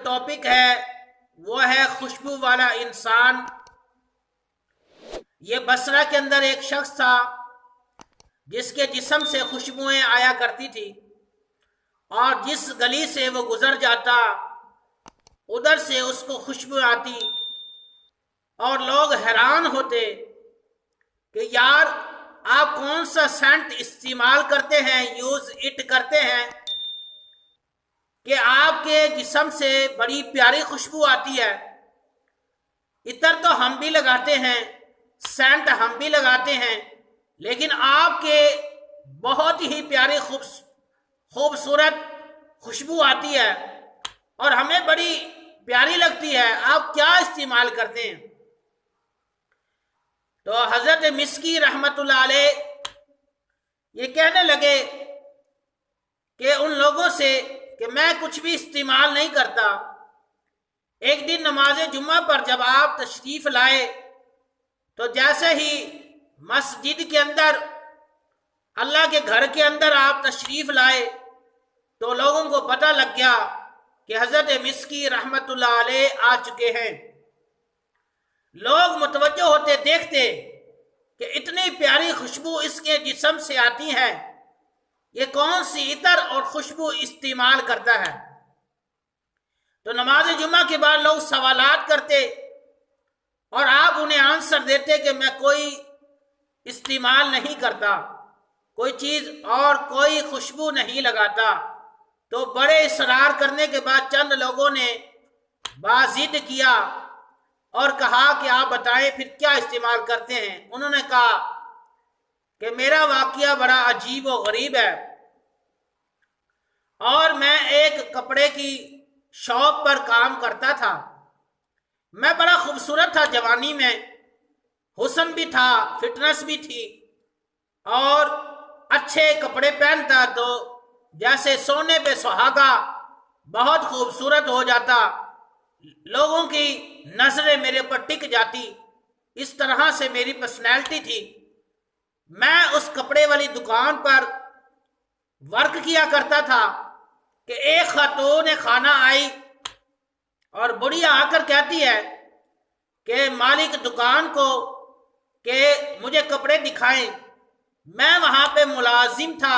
Topic ہے وہ ہے خوشبو والا انسان۔ یہ بصرہ کے اندر ایک شخص تھا جس کے جسم سے خوشبوئیں آیا کرتی تھی، اور جس گلی سے وہ گزر جاتا ادھر سے اس کو خوشبو آتی، اور لوگ حیران ہوتے کہ یار آپ کون سا سینٹ استعمال کرتے ہیں، یوز اٹ کرتے ہیں کہ آپ کے جسم سے بڑی پیاری خوشبو آتی ہے۔ عطر تو ہم بھی لگاتے ہیں، سینٹ ہم بھی لگاتے ہیں، لیکن آپ کے بہت ہی پیاری خوبصورت خوشبو آتی ہے اور ہمیں بڑی پیاری لگتی ہے، آپ کیا استعمال کرتے ہیں؟ تو حضرت مسکی رحمت اللہ علیہ یہ کہنے لگے کہ ان لوگوں سے کہ میں کچھ بھی استعمال نہیں کرتا۔ ایک دن نماز جمعہ پر جب آپ تشریف لائے تو جیسے ہی مسجد کے اندر، اللہ کے گھر کے اندر آپ تشریف لائے تو لوگوں کو پتہ لگ گیا کہ حضرت مسکی رحمت اللہ علیہ آ چکے ہیں۔ لوگ متوجہ ہوتے، دیکھتے کہ اتنی پیاری خوشبو اس کے جسم سے آتی ہے، یہ کون سی عطر اور خوشبو استعمال کرتا ہے؟ تو نماز جمعہ کے بعد لوگ سوالات کرتے اور آپ انہیں آنسر دیتے کہ میں کوئی استعمال نہیں کرتا، کوئی چیز اور کوئی خوشبو نہیں لگاتا۔ تو بڑے اصرار کرنے کے بعد چند لوگوں نے بازد کیا اور کہا کہ آپ بتائیں پھر کیا استعمال کرتے ہیں؟ انہوں نے کہا کہ میرا واقعہ بڑا عجیب و غریب ہے، اور میں ایک کپڑے کی شاپ پر کام کرتا تھا۔ میں بڑا خوبصورت تھا، جوانی میں حسن بھی تھا، فٹنس بھی تھی، اور اچھے کپڑے پہنتا تو جیسے سونے پہ سہاگا بہت خوبصورت ہو جاتا، لوگوں کی نظریں میرے پر ٹک جاتی، اس طرح سے میری پرسنالٹی تھی۔ میں اس کپڑے والی دکان پر ورک کیا کرتا تھا کہ ایک خاتون خانہ آئی اور بڑھیا آ کر کہتی ہے کہ مالک دکان کو کہ مجھے کپڑے دکھائیں۔ میں وہاں پہ ملازم تھا،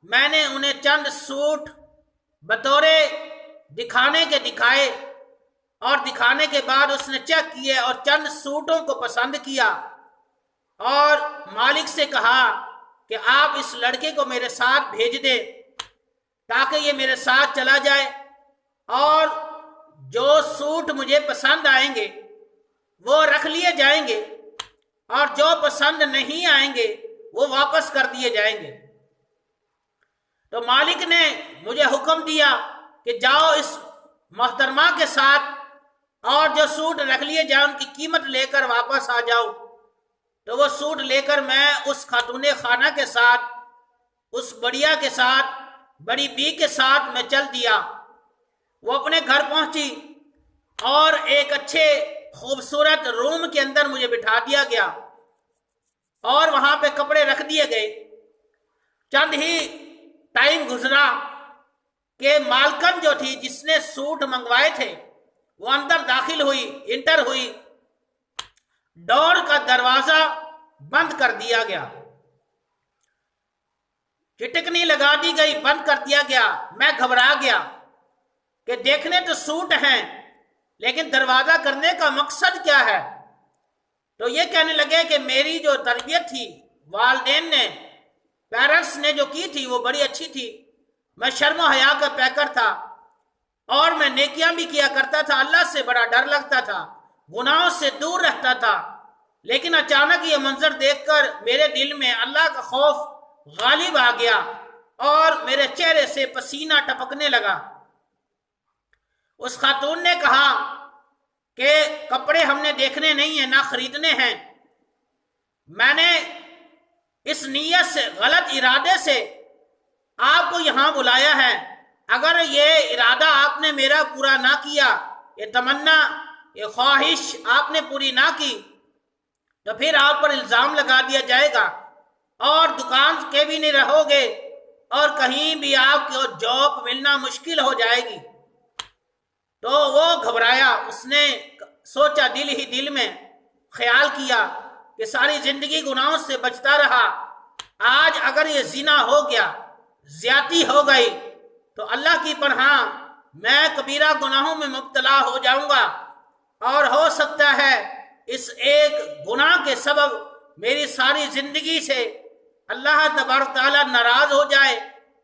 میں نے انہیں چند سوٹ بطور دکھانے کے دکھائے، اور دکھانے کے بعد اس نے چیک کیے اور چند سوٹوں کو پسند کیا، اور مالک سے کہا کہ آپ اس لڑکے کو میرے ساتھ بھیج دیں تاکہ یہ میرے ساتھ چلا جائے، اور جو سوٹ مجھے پسند آئیں گے وہ رکھ لیے جائیں گے، اور جو پسند نہیں آئیں گے وہ واپس کر دیے جائیں گے۔ تو مالک نے مجھے حکم دیا کہ جاؤ اس محترمہ کے ساتھ اور جو سوٹ رکھ لیے جائیں ان کی قیمت لے کر واپس آ جاؤ۔ تو وہ سوٹ لے کر میں اس خاتون خانہ کے ساتھ، اس بڑیا کے ساتھ، بڑی بی کے ساتھ میں چل دیا۔ وہ اپنے گھر پہنچی اور ایک اچھے خوبصورت روم کے اندر مجھے بٹھا دیا گیا، اور وہاں پہ کپڑے رکھ دیے گئے۔ چند ہی ٹائم گزرا کہ مالکن جو تھی جس نے سوٹ منگوائے تھے وہ اندر داخل ہوئی، انٹر ہوئی، ڈور کا دروازہ بند کر دیا گیا، چٹکنی لگا دی گئی، بند کر دیا گیا۔ میں گھبرا گیا کہ دیکھنے تو سوٹ ہیں لیکن دروازہ کرنے کا مقصد کیا ہے؟ تو یہ کہنے لگے کہ میری جو تربیت تھی والدین نے، پیرنٹس نے جو کی تھی وہ بڑی اچھی تھی، میں شرم و حیا کا پیکر تھا، اور میں نیکیاں بھی کیا کرتا تھا، اللہ سے بڑا ڈر لگتا تھا، گناہوں سے دور رہتا تھا، لیکن اچانک یہ منظر دیکھ کر میرے دل میں اللہ کا خوف غالب آ گیا اور میرے چہرے سے پسینہ ٹپکنے لگا۔ اس خاتون نے کہا کہ کپڑے ہم نے دیکھنے نہیں ہیں، نہ خریدنے ہیں، میں نے اس نیت سے، غلط ارادے سے آپ کو یہاں بلایا ہے، اگر یہ ارادہ آپ نے میرا پورا نہ کیا، یہ تمنا، یہ خواہش آپ نے پوری نہ کی، تو پھر آپ پر الزام لگا دیا جائے گا اور دکان کے بھی نہیں رہو گے، اور کہیں بھی آپ کو جاب ملنا مشکل ہو جائے گی۔ تو وہ گھبرایا، اس نے سوچا دل ہی دل میں، خیال کیا کہ ساری زندگی گناہوں سے بچتا رہا، آج اگر یہ زنا ہو گیا، زیادتی ہو گئی، تو اللہ کی پناہ میں کبیرہ گناہوں میں مبتلا ہو جاؤں گا، اور ہو سکتا ہے اس ایک گناہ کے سبب میری ساری زندگی سے اللہ تبارک تعالیٰ ناراض ہو جائے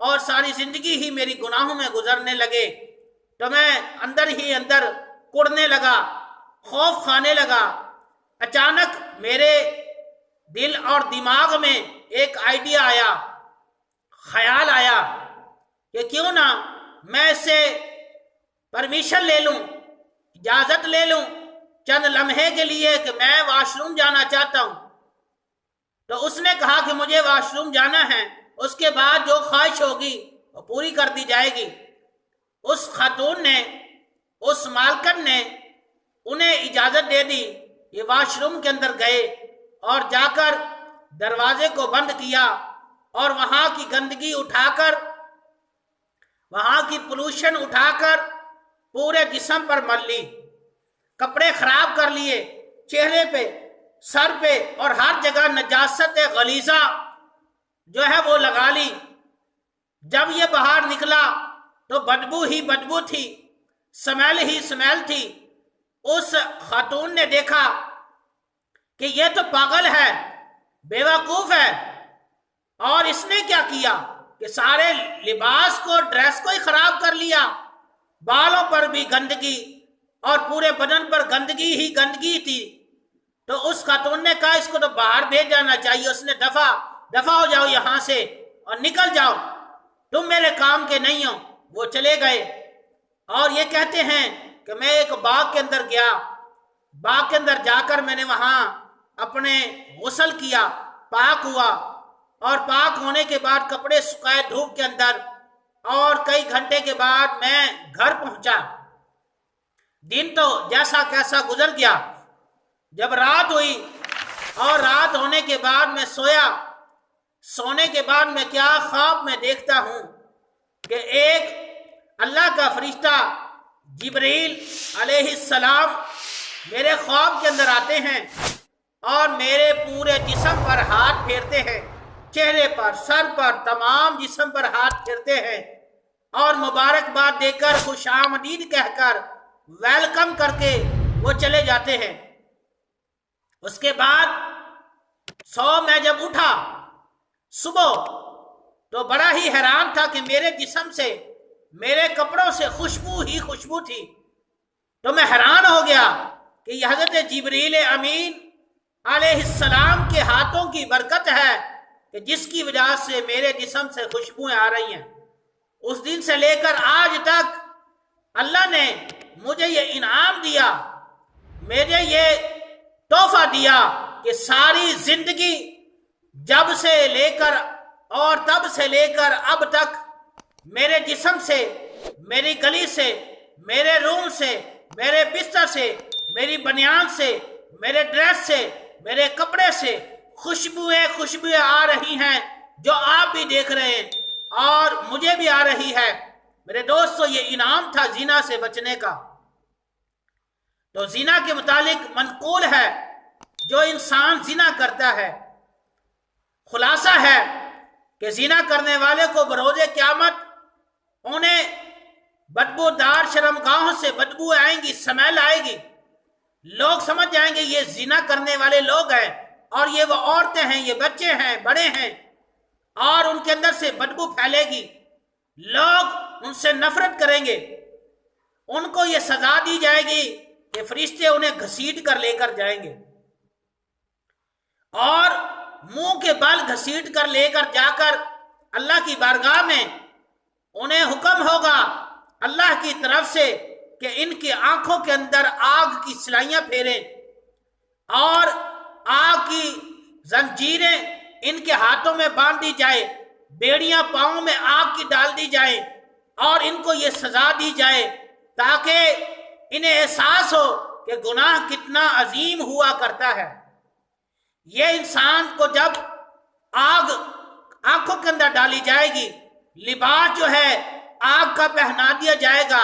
اور ساری زندگی ہی میری گناہوں میں گزرنے لگے۔ تو میں اندر ہی اندر کڑنے لگا، خوف کھانے لگا۔ اچانک میرے دل اور دماغ میں ایک آئیڈیا آیا، خیال آیا کہ کیوں نہ میں اس سے پرمیشن لے لوں، اجازت لے لوں چند لمحے کے لیے کہ میں واش روم جانا چاہتا ہوں۔ تو اس نے کہا کہ مجھے واش روم جانا ہے، اس کے بعد جو خواہش ہوگی وہ پوری کر دی جائے گی۔ اس خاتون نے، اس مالکن نے انہیں اجازت دے دی۔ یہ واش روم کے اندر گئے اور جا کر دروازے کو بند کیا اور وہاں کی گندگی اٹھا کر، وہاں کی پولوشن اٹھا کر پورے جسم پر مل لی، کپڑے خراب کر لیے، چہرے پہ، سر پہ اور ہر جگہ نجاست غلیظہ جو ہے وہ لگا لی۔ جب یہ باہر نکلا تو بدبو ہی بدبو تھی، سمیل ہی سمیل تھی۔ اس خاتون نے دیکھا کہ یہ تو پاگل ہے، بیوقوف ہے، اور اس نے کیا کیا کہ سارے لباس کو، ڈریس کو ہی خراب کر لیا، بالوں پر بھی گندگی اور پورے بدن پر گندگی ہی گندگی تھی۔ تو اس خاتون نے کہا اس کو تو باہر بھیج جانا چاہیے۔ اس نے دفع ہو جاؤ یہاں سے اور نکل جاؤ، تم میرے کام کے نہیں ہو۔ وہ چلے گئے اور یہ کہتے ہیں کہ میں ایک باغ کے اندر گیا، باغ کے اندر جا کر میں نے وہاں اپنے غسل کیا، پاک ہوا، اور پاک ہونے کے بعد کپڑے سکھائے دھوپ کے اندر، اور کئی گھنٹے کے بعد میں گھر پہنچا۔ دن تو جیسا کیسا گزر گیا۔ جب رات ہوئی اور رات ہونے کے بعد میں سویا، سونے کے بعد میں کیا خواب میں دیکھتا ہوں کہ ایک اللہ کا فرشتہ جبرائیل علیہ السلام میرے خواب کے اندر آتے ہیں اور میرے پورے جسم پر ہاتھ پھیرتے ہیں، چہرے پر، سر پر، تمام جسم پر ہاتھ پھیرتے ہیں اور مبارکباد دے کر، خوش آمدید کہہ کر، ویلکم کر کے وہ چلے جاتے ہیں۔ اس کے بعد میں جب اٹھا صبح تو بڑا ہی حیران تھا کہ میرے جسم سے، میرے کپڑوں سے خوشبو ہی خوشبو تھی۔ تو میں حیران ہو گیا کہ یہ حضرت جبرائیل امین علیہ السلام کے ہاتھوں کی برکت ہے کہ جس کی وجہ سے میرے جسم سے خوشبوئیں آ رہی ہیں۔ اس دن سے لے کر آج تک اللہ نے مجھے یہ انعام دیا، مجھے یہ تحفہ دیا کہ ساری زندگی جب سے لے کر اور تب سے لے کر اب تک میرے جسم سے، میری گلی سے، میرے روم سے، میرے بستر سے، میری بنیان سے، میرے ڈریس سے، میرے کپڑے سے خوشبوئیں آ رہی ہیں، جو آپ بھی دیکھ رہے ہیں اور مجھے بھی آ رہی ہے۔ میرے دوستو، یہ انعام تھا زنا سے بچنے کا۔ تو زنا کے متعلق منقول ہے، جو انسان زنا کرتا ہے، خلاصہ ہے کہ زنا کرنے والے کو بروز قیامت انہیں بدبودار شرمگاہوں سے بدبو آئیں گی، سمیل آئے گی، لوگ سمجھ جائیں گے یہ زنا کرنے والے لوگ ہیں، اور یہ وہ عورتیں ہیں، یہ بچے ہیں، بڑے ہیں، اور ان کے اندر سے بدبو پھیلے گی، لوگ ان سے نفرت کریں گے۔ ان کو یہ سزا دی جائے گی کہ فرشتے انہیں گھسیٹ کر لے کر جائیں گے، اور منہ کے بل گھسیٹ کر لے کر جا کر اللہ کی بارگاہ میں انہیں حکم ہوگا اللہ کی طرف سے کہ ان کی آنکھوں کے اندر آگ کی سلائیاں پھیریں، اور آگ کی زنجیریں ان کے ہاتھوں میں باندھ دی جائے، بیڑیاں پاؤں میں آگ کی ڈال دی جائیں، اور ان کو یہ سزا دی جائے تاکہ انہیں احساس ہو کہ گناہ کتنا عظیم ہوا کرتا ہے۔ یہ انسان کو جب آگ آنکھوں کے اندر ڈالی جائے گی، لباس جو ہے آگ کا پہنا دیا جائے گا،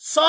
100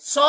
100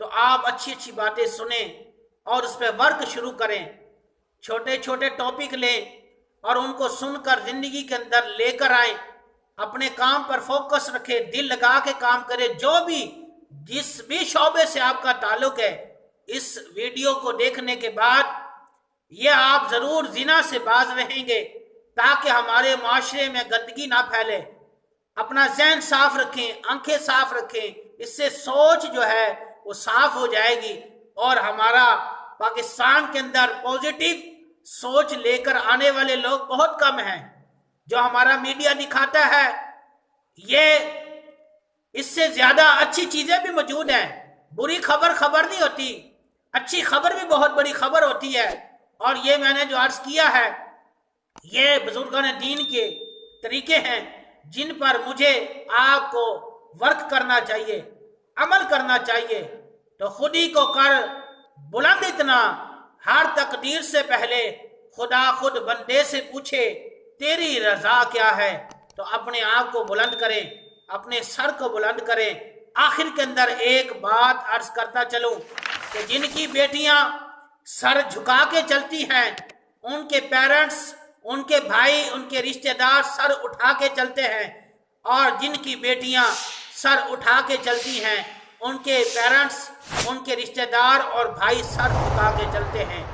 تو آپ اچھی اچھی باتیں سنیں اور اس پہ ورک شروع کریں، چھوٹے چھوٹے ٹاپک لیں اور ان کو سن کر زندگی کے اندر لے کر آئیں، اپنے کام پر فوکس رکھیں، دل لگا کے کام کریں، جس بھی شعبے سے آپ کا تعلق ہے، اس ویڈیو کو دیکھنے کے بعد یہ آپ ضرور زنا سے باز رہیں گے تاکہ ہمارے معاشرے میں گندگی نہ پھیلے۔ اپنا ذہن صاف رکھیں، آنکھیں صاف رکھیں، اس سے سوچ جو ہے وہ صاف ہو جائے گی اور ہمارا پاکستان کے اندر پوزیٹیو سوچ لے کر آنے والے لوگ بہت کم ہیں۔ جو ہمارا میڈیا دکھاتا ہے یہ اس سے زیادہ اچھی چیزیں بھی موجود ہیں، بری خبر نہیں ہوتی، اچھی خبر بھی بہت بڑی خبر ہوتی ہے، اور یہ میں نے جو عرض کیا ہے یہ بزرگان دین کے طریقے ہیں جن پر مجھے آپ کو ورک کرنا چاہیے، عمل کرنا چاہیے۔ تو خودی کو کر بلند اتنا، ہر تقدیر سے پہلے خدا خود بندے سے پوچھے تیری رضا کیا ہے۔ تو اپنے آپ کو بلند کریں، اپنے سر کو بلند کریں۔ آخر کے اندر ایک بات عرض کرتا چلوں کہ جن کی بیٹیاں سر جھکا کے چلتی ہیں، ان کے پیرنٹس، ان کے بھائی، ان کے رشتہ دار سر اٹھا کے چلتے ہیں، اور جن کی بیٹیاں سر اٹھا کے چلتی ہیں ان کے پیرنٹس، ان کے رشتہ دار اور بھائی سر جھکا کے چلتے ہیں۔